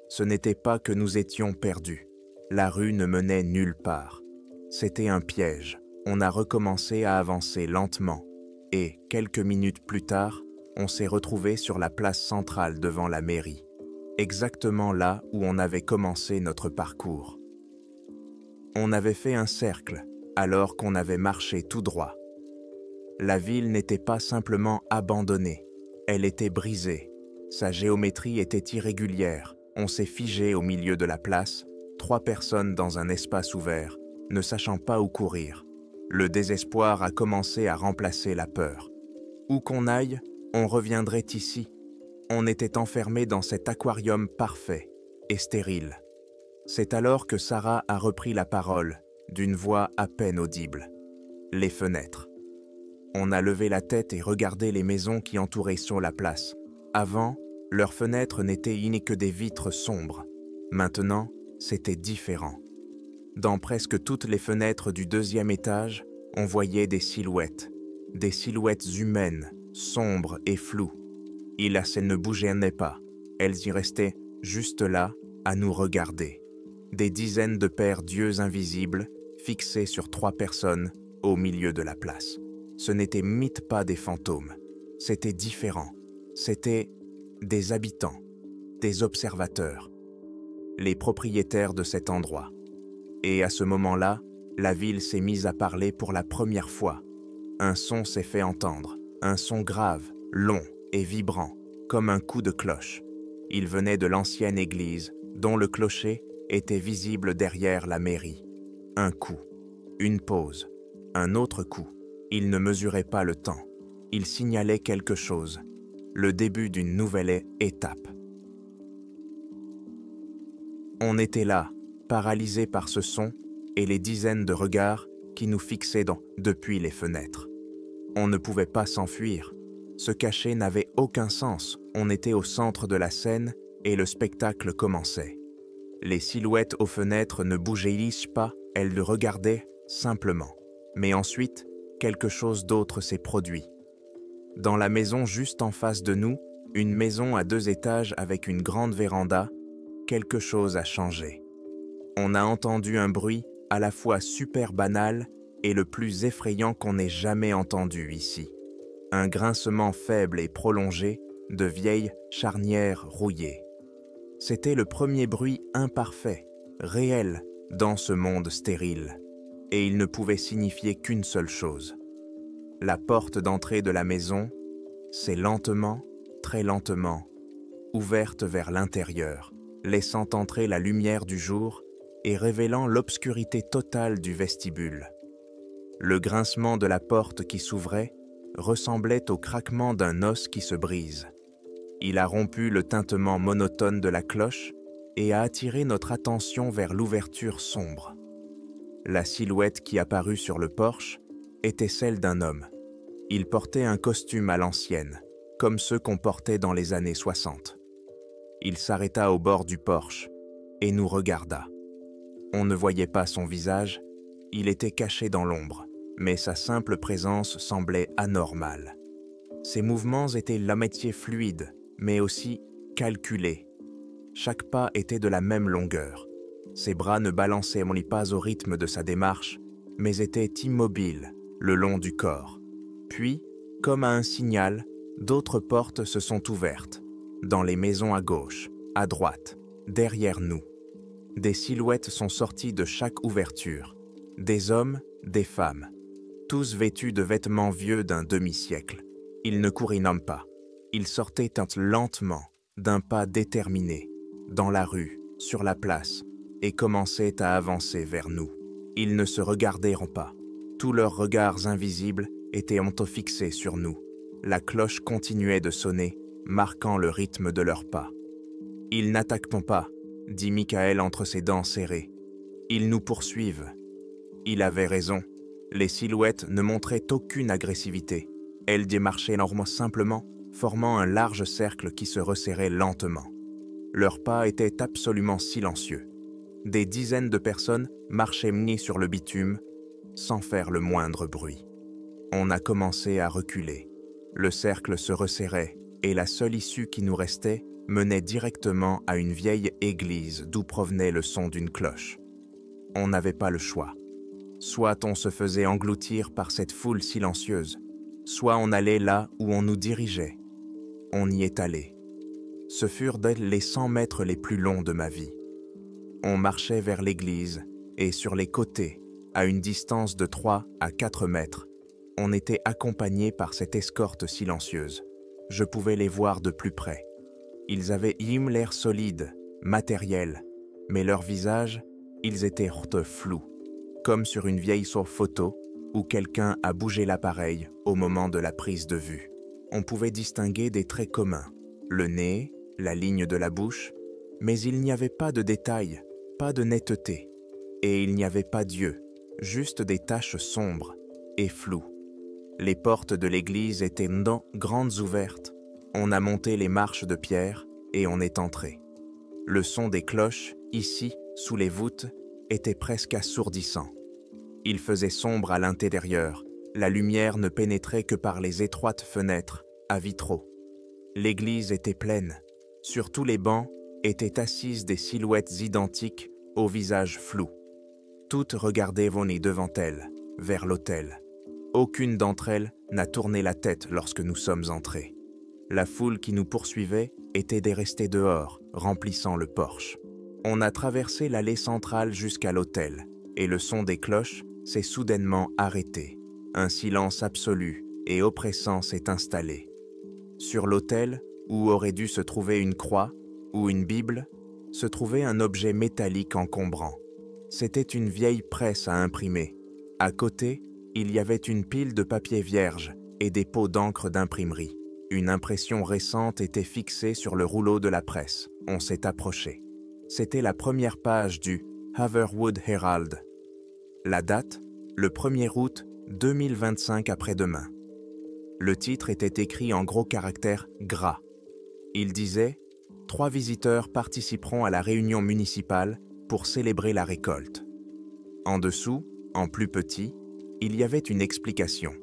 Speaker 1: Ce n'était pas que nous étions perdus. La rue ne menait nulle part. C'était un piège. On a recommencé à avancer lentement. Et, quelques minutes plus tard, on s'est retrouvé sur la place centrale devant la mairie, exactement là où on avait commencé notre parcours. On avait fait un cercle, alors qu'on avait marché tout droit. La ville n'était pas simplement abandonnée, elle était brisée. Sa géométrie était irrégulière, on s'est figé au milieu de la place, 3 personnes dans un espace ouvert, ne sachant pas où courir. Le désespoir a commencé à remplacer la peur. Où qu'on aille, on reviendrait ici. On était enfermés dans cet aquarium parfait et stérile. C'est alors que Sarah a repris la parole, d'une voix à peine audible. Les fenêtres. On a levé la tête et regardé les maisons qui entouraient sur la place. Avant, leurs fenêtres n'étaient que des vitres sombres. Maintenant, c'était différent. Dans presque toutes les fenêtres du 2e étage, on voyait des silhouettes humaines, sombres et floues. Hélas, elles ne bougeaient pas, elles y restaient juste là, à nous regarder. Des dizaines de paires d'yeux invisibles, fixés sur 3 personnes, au milieu de la place. Ce n'était pas des fantômes, c'était différent. C'étaient des habitants, des observateurs, les propriétaires de cet endroit. Et à ce moment-là, la ville s'est mise à parler pour la première fois. Un son s'est fait entendre, un son grave, long et vibrant, comme un coup de cloche. Il venait de l'ancienne église, dont le clocher était visible derrière la mairie. Un coup, une pause, un autre coup. Il ne mesurait pas le temps. Il signalait quelque chose, le début d'une nouvelle étape. On était là, paralysés par ce son et les dizaines de regards qui nous fixaient depuis les fenêtres. On ne pouvait pas s'enfuir. Se cacher n'avait aucun sens. On était au centre de la scène et le spectacle commençait. Les silhouettes aux fenêtres ne bougeaient pas, elles le regardaient simplement. Mais ensuite, quelque chose d'autre s'est produit. Dans la maison juste en face de nous, une maison à 2 étages avec une grande véranda, quelque chose a changé. On a entendu un bruit à la fois super banal et le plus effrayant qu'on ait jamais entendu ici. Un grincement faible et prolongé de vieilles charnières rouillées. C'était le premier bruit imparfait, réel, dans ce monde stérile. Et il ne pouvait signifier qu'une seule chose. La porte d'entrée de la maison s'est lentement, très lentement, ouverte vers l'intérieur, laissant entrer la lumière du jour et révélant l'obscurité totale du vestibule. Le grincement de la porte qui s'ouvrait ressemblait au craquement d'un os qui se brise. Il a rompu le tintement monotone de la cloche et a attiré notre attention vers l'ouverture sombre. La silhouette qui apparut sur le porche était celle d'un homme. Il portait un costume à l'ancienne, comme ceux qu'on portait dans les années 60. Il s'arrêta au bord du porche et nous regarda. On ne voyait pas son visage, il était caché dans l'ombre, mais sa simple présence semblait anormale. Ses mouvements étaient la moitié fluides, mais aussi calculés. Chaque pas était de la même longueur. Ses bras ne balançaient pas au rythme de sa démarche, mais étaient immobiles le long du corps. Puis, comme à un signal, d'autres portes se sont ouvertes, dans les maisons à gauche, à droite, derrière nous. Des silhouettes sont sorties de chaque ouverture, des hommes, des femmes, tous vêtus de vêtements vieux d'un demi-siècle. Ils ne couraient pas, ils sortaient lentement, d'un pas déterminé, dans la rue, sur la place, et commençaient à avancer vers nous. Ils ne se regarderont pas. Tous leurs regards invisibles étaient fixés sur nous. La cloche continuait de sonner, marquant le rythme de leurs pas. « Ils n'attaqueront pas, » dit Michael entre ses dents serrées. « Ils nous poursuivent. » Il avait raison. Les silhouettes ne montraient aucune agressivité. Elles démarchaient simplement, formant un large cercle qui se resserrait lentement. Leurs pas étaient absolument silencieux. Des dizaines de personnes marchaient munies sur le bitume, sans faire le moindre bruit. On a commencé à reculer. Le cercle se resserrait, et la seule issue qui nous restait menait directement à une vieille église d'où provenait le son d'une cloche. On n'avait pas le choix. Soit on se faisait engloutir par cette foule silencieuse, soit on allait là où on nous dirigeait. On y est allé. Ce furent les 100 mètres les plus longs de ma vie. On marchait vers l'église, et sur les côtés, à une distance de 3 à 4 mètres, on était accompagné par cette escorte silencieuse. Je pouvais les voir de plus près. Ils avaient l'air solide, matériel, mais leurs visages, ils étaient flous, comme sur une vieille photo où quelqu'un a bougé l'appareil au moment de la prise de vue. On pouvait distinguer des traits communs, le nez, la ligne de la bouche, mais il n'y avait pas de détails, pas de netteté, et il n'y avait pas d'yeux, juste des taches sombres et floues. Les portes de l'église étaient grandes ouvertes. On a monté les marches de pierre et on est entré. Le son des cloches, ici, sous les voûtes, était presque assourdissant. Il faisait sombre à l'intérieur. La lumière ne pénétrait que par les étroites fenêtres, à vitraux. L'église était pleine. Sur tous les bancs étaient assises des silhouettes identiques aux visages flous. Toutes regardaient venir devant elles, vers l'autel. Aucune d'entre elles n'a tourné la tête lorsque nous sommes entrés. La foule qui nous poursuivait était restée dehors, remplissant le porche. On a traversé l'allée centrale jusqu'à l'autel, et le son des cloches s'est soudainement arrêté. Un silence absolu et oppressant s'est installé. Sur l'autel, où aurait dû se trouver une croix ou une Bible, se trouvait un objet métallique encombrant. C'était une vieille presse à imprimer. À côté, il y avait une pile de papier vierge et des pots d'encre d'imprimerie. Une impression récente était fixée sur le rouleau de la presse. On s'est approché. C'était la première page du Haverwood Herald. La date, le 1er août 2025 après-demain. Le titre était écrit en gros caractères gras. Il disait « 3 visiteurs participeront à la réunion municipale pour célébrer la récolte ». En dessous, en plus petit, il y avait une explication.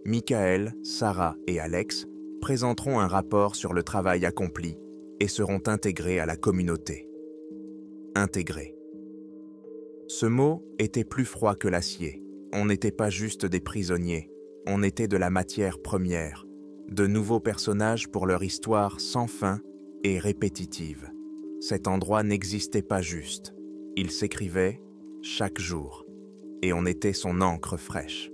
Speaker 1: Michael, Sarah et Alex présenteront un rapport sur le travail accompli et seront intégrés à la communauté. Intégrés. Ce mot était plus froid que l'acier. On n'était pas juste des prisonniers, on était de la matière première, de nouveaux personnages pour leur histoire sans fin et répétitive. Cet endroit n'existait pas juste. Il s'écrivait chaque jour. Et on était son encre fraîche.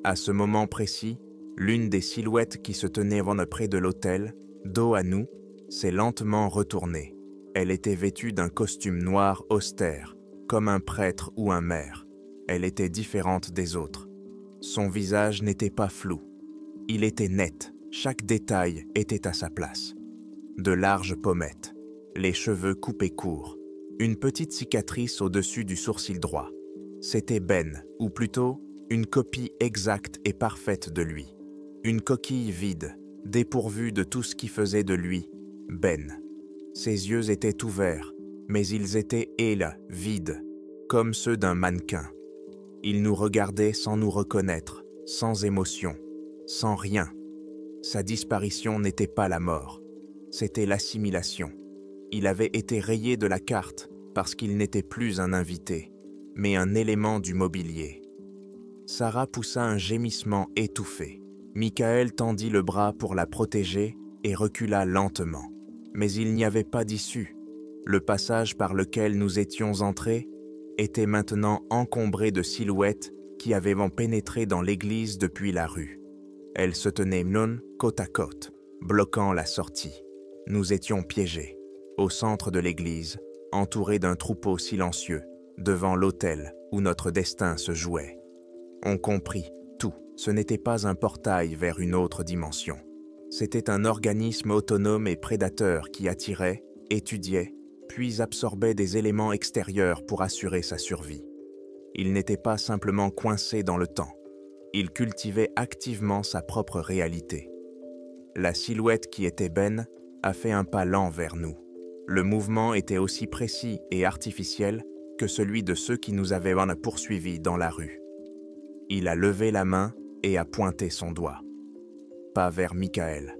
Speaker 1: À ce moment précis, l'une des silhouettes qui se tenait près de l'autel, dos à nous, s'est lentement retournée. Elle était vêtue d'un costume noir austère, comme un prêtre ou un maire. Elle était différente des autres. Son visage n'était pas flou. Il était net, chaque détail était à sa place. De larges pommettes, les cheveux coupés courts, une petite cicatrice au-dessus du sourcil droit. C'était Ben, ou plutôt une copie exacte et parfaite de lui. Une coquille vide, dépourvue de tout ce qui faisait de lui Ben. Ses yeux étaient ouverts, mais ils étaient vides, comme ceux d'un mannequin. Il nous regardait sans nous reconnaître, sans émotion, sans rien. Sa disparition n'était pas la mort, c'était l'assimilation. Il avait été rayé de la carte parce qu'il n'était plus un invité, mais un élément du mobilier. Sarah poussa un gémissement étouffé. Michael tendit le bras pour la protéger et recula lentement. Mais il n'y avait pas d'issue. Le passage par lequel nous étions entrés était maintenant encombré de silhouettes qui avaient pénétré dans l'église depuis la rue. Elles se tenaient côte à côte, bloquant la sortie. Nous étions piégés, au centre de l'église, entourés d'un troupeau silencieux, devant l'autel où notre destin se jouait. On comprit tout. Ce n'était pas un portail vers une autre dimension. C'était un organisme autonome et prédateur qui attirait, étudiait, puis absorbait des éléments extérieurs pour assurer sa survie. Il n'était pas simplement coincé dans le temps. Il cultivait activement sa propre réalité. La silhouette qui était Ben a fait un pas lent vers nous. Le mouvement était aussi précis et artificiel que celui de ceux qui nous avaient poursuivis dans la rue. Il a levé la main et a pointé son doigt. Pas vers Michael,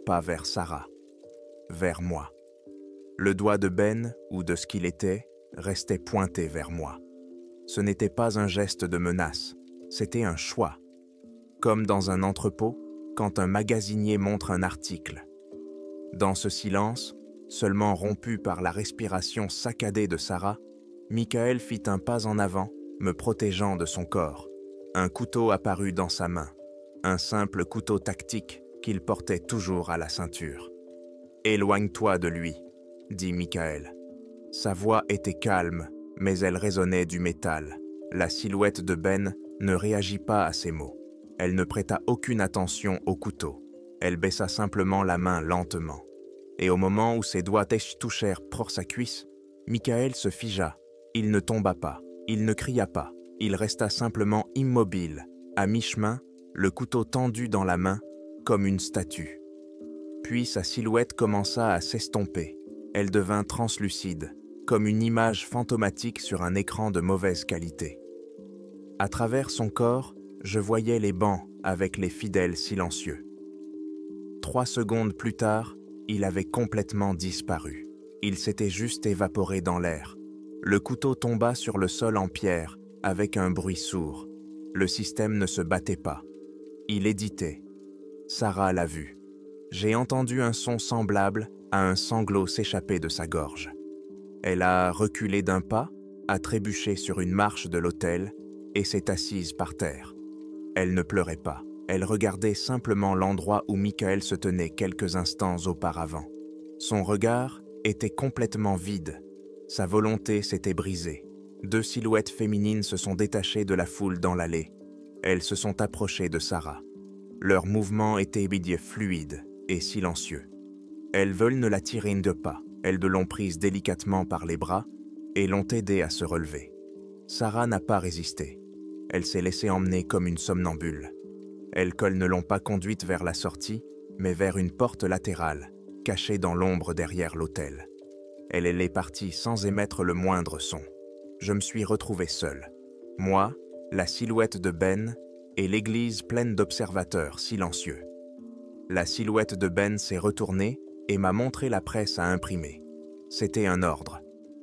Speaker 1: pas vers Sarah, vers moi. Le doigt de Ben, ou de ce qu'il était, restait pointé vers moi. Ce n'était pas un geste de menace, c'était un choix. Comme dans un entrepôt, quand un magasinier montre un article. Dans ce silence, seulement rompu par la respiration saccadée de Sarah, Michael fit un pas en avant, me protégeant de son corps. Un couteau apparut dans sa main, un simple couteau tactique qu'il portait toujours à la ceinture. « Éloigne-toi de lui », dit Michael. Sa voix était calme, mais elle résonnait du métal. La silhouette de Ben ne réagit pas à ces mots. Elle ne prêta aucune attention au couteau. Elle baissa simplement la main lentement. Et au moment où ses doigts touchèrent sa cuisse, Michael se figea. Il ne tomba pas, il ne cria pas. Il resta simplement immobile, à mi-chemin, le couteau tendu dans la main, comme une statue. Puis sa silhouette commença à s'estomper. Elle devint translucide, comme une image fantomatique sur un écran de mauvaise qualité. À travers son corps, je voyais les bancs avec les fidèles silencieux. 3 secondes plus tard, il avait complètement disparu. Il s'était juste évaporé dans l'air. Le couteau tomba sur le sol en pierre, avec un bruit sourd. Le système ne se battait pas. Il hésitait. Sarah l'a vu. J'ai entendu un son semblable à un sanglot s'échapper de sa gorge. Elle a reculé d'un pas, a trébuché sur une marche de l'autel et s'est assise par terre. Elle ne pleurait pas. Elle regardait simplement l'endroit où Michael se tenait quelques instants auparavant. Son regard était complètement vide. Sa volonté s'était brisée. 2 silhouettes féminines se sont détachées de la foule dans l'allée. Elles se sont approchées de Sarah. Leurs mouvements étaient fluides et silencieux. Elles veulent ne la tirer de pas. Elles l'ont prise délicatement par les bras et l'ont aidée à se relever. Sarah n'a pas résisté. Elle s'est laissée emmener comme une somnambule. Elles ne l'ont pas conduite vers la sortie, mais vers une porte latérale, cachée dans l'ombre derrière l'autel. Elle est partie sans émettre le moindre son. Je me suis retrouvé seul. Moi, la silhouette de Ben et l'église pleine d'observateurs silencieux. La silhouette de Ben s'est retournée et m'a montré la presse à imprimer. C'était un ordre.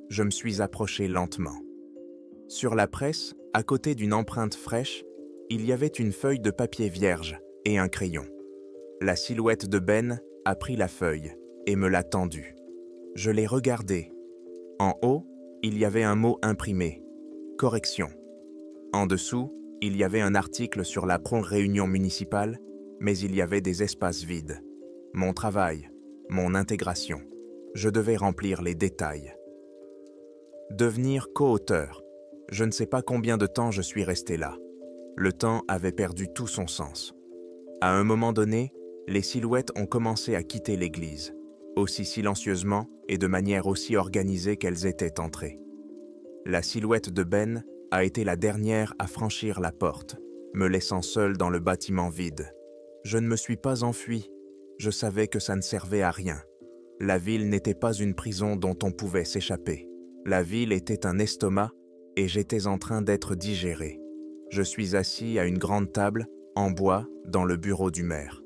Speaker 1: Je me suis approché lentement. Sur la presse, à côté d'une empreinte fraîche, il y avait une feuille de papier vierge et un crayon. La silhouette de Ben a pris la feuille et me l'a tendue. Je l'ai regardée. En haut, il y avait un mot imprimé, « Correction ». En dessous, il y avait un article sur la réunion municipale, mais il y avait des espaces vides. Mon travail, mon intégration. Je devais remplir les détails. Devenir co-auteur. Je ne sais pas combien de temps je suis resté là. Le temps avait perdu tout son sens. À un moment donné, les silhouettes ont commencé à quitter l'église, aussi silencieusement et de manière aussi organisée qu'elles étaient entrées. La silhouette de Ben a été la dernière à franchir la porte, me laissant seul dans le bâtiment vide. Je ne me suis pas enfui, je savais que ça ne servait à rien. La ville n'était pas une prison dont on pouvait s'échapper. La ville était un estomac et j'étais en train d'être digéré. Je suis assis à une grande table, en bois, dans le bureau du maire.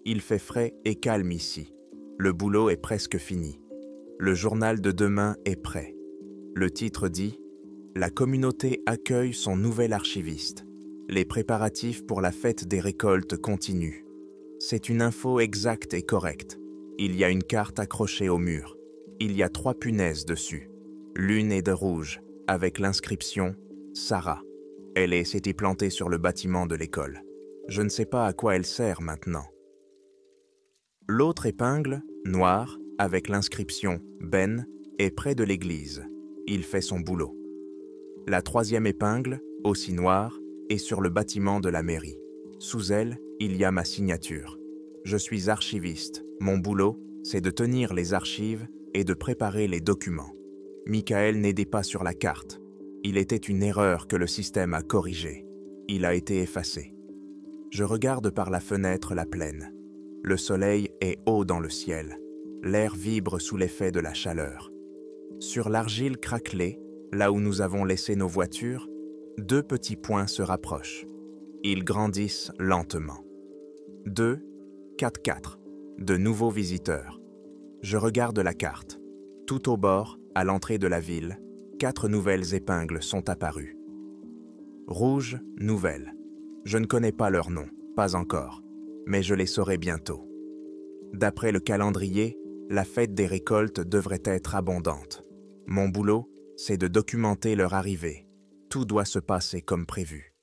Speaker 1: Il fait frais et calme ici. Le boulot est presque fini. Le journal de demain est prêt. Le titre dit « La communauté accueille son nouvel archiviste. Les préparatifs pour la fête des récoltes continuent. » C'est une info exacte et correcte. Il y a une carte accrochée au mur. Il y a 3 punaises dessus. L'une est de rouge, avec l'inscription « Sarah ». Elle s'était plantée sur le bâtiment de l'école. Je ne sais pas à quoi elle sert maintenant. L'autre épingle, noire, avec l'inscription « Ben », est près de l'église. Il fait son boulot. La troisième épingle, aussi noire, est sur le bâtiment de la mairie. Sous elle, il y a ma signature. Je suis archiviste. Mon boulot, c'est de tenir les archives et de préparer les documents. Michael n'aidait pas sur la carte. Il était une erreur que le système a corrigée. Il a été effacé. Je regarde par la fenêtre la plaine. Le soleil est haut dans le ciel. L'air vibre sous l'effet de la chaleur. Sur l'argile craquelée, là où nous avons laissé nos voitures, deux petits points se rapprochent. Ils grandissent lentement. 2, 4, 4. De nouveaux visiteurs. Je regarde la carte. Tout au bord, à l'entrée de la ville, 4 nouvelles épingles sont apparues. Rouge, nouvelle. Je ne connais pas leur nom, pas encore, mais je les saurai bientôt. D'après le calendrier, la fête des récoltes devrait être abondante. Mon boulot, c'est de documenter leur arrivée. Tout doit se passer comme prévu.